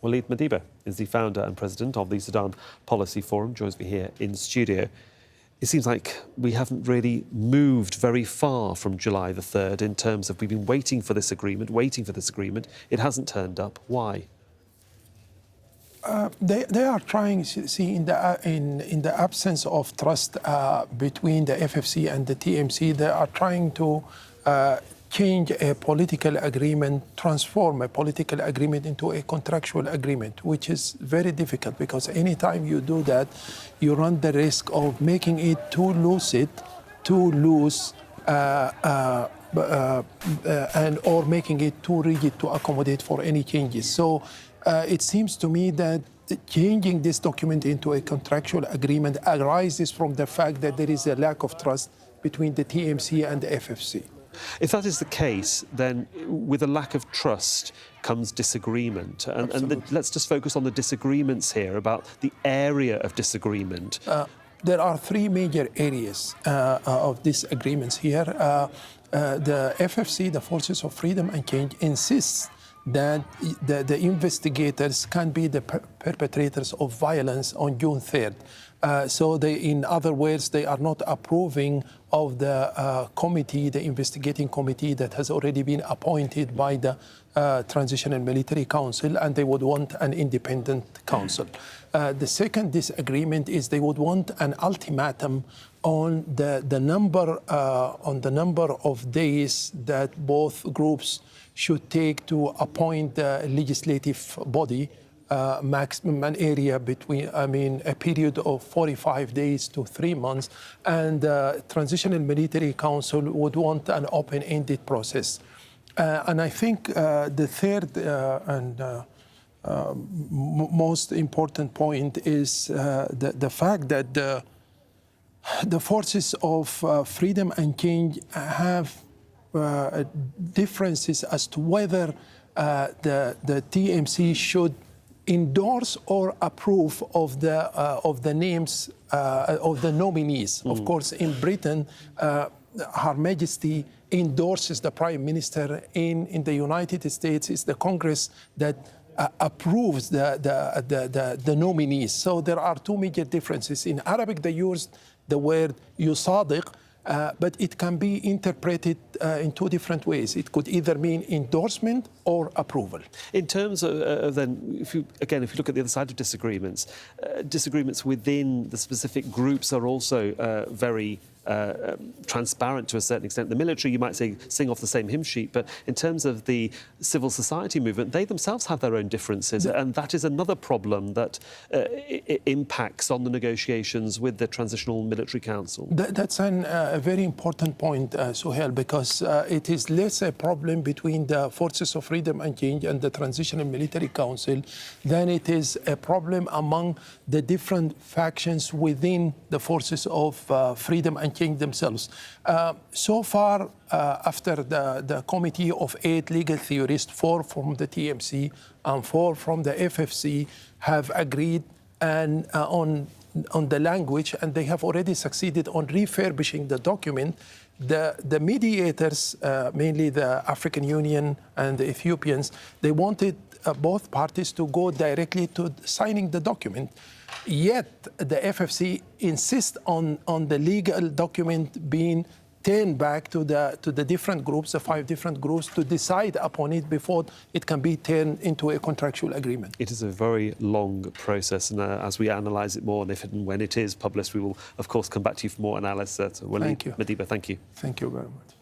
Waleed Madibo is the founder and president of the Sudan Policy Forum, joins me here in studio. It seems like we haven't really moved very far from July the 3rd in terms of we've been waiting for this agreement. It hasn't turned up. Why? They are trying, see, in the absence of trust between the FFC and the TMC, they are trying to change a political agreement, transform a political agreement into a contractual agreement, which is very difficult because anytime you do that, you run the risk of making it too lucid, too loose, or making it too rigid to accommodate for any changes. So it seems to me that changing this document into a contractual agreement arises from the fact that there is a lack of trust between the TMC and the FFC. If that is the case, then with a lack of trust comes disagreement. And let's just focus on the disagreements here, about the area of disagreement. There are three major areas of disagreements here. The FFC, the Forces of Freedom and Change, insists that the investigators can be the perpetrators of violence on June 3rd. So in other words, they are not approving of the committee, the investigating committee that has already been appointed by the Transitional Military Council, and they would want an independent council. The second disagreement is they would want an ultimatum on the number of days that both groups should take to appoint the legislative body. Maximum an area between, a period of 45 days to 3 months, and the Transitional Military Council would want an open-ended process. And I think the third and most important point is the fact that the Forces of Freedom and Change have differences as to whether the TMC should endorse or approve of the names of the nominees. Of course, in Britain, Her Majesty endorses the Prime Minister. In the United States, it's the Congress that approves the nominees. So there are two major differences. In Arabic, they use the word yusadiq, but it can be interpreted in two different ways. It could either mean endorsement or approval. In terms of then, if you look at the other side of disagreements, disagreements within the specific groups are also very transparent to a certain extent. The military, you might say, sing off the same hymn sheet, but in terms of the civil society movement, they themselves have their own differences, and that is another problem that impacts on the negotiations with the Transitional Military Council. That's a very important point, Suhail, because it is less a problem between the Forces of Freedom and Change and the Transitional Military Council than it is a problem among the different factions within the Forces of Freedom and Change themselves. So far, after the committee of 8 legal theorists, 4 from the TMC and 4 from the FFC, have agreed on the language, and they have already succeeded on refurbishing the document. The mediators, mainly the African Union and the Ethiopians, they wanted both parties to go directly to signing the document. Yet the FFC insists on the legal document being turned back to the different groups, the 5 different groups, to decide upon it before it can be turned into a contractual agreement. It is a very long process, and as we analyse it more, and if and when it is published, we will, of course, come back to you for more analysis. Waleed Madibo, thank you. Thank you very much.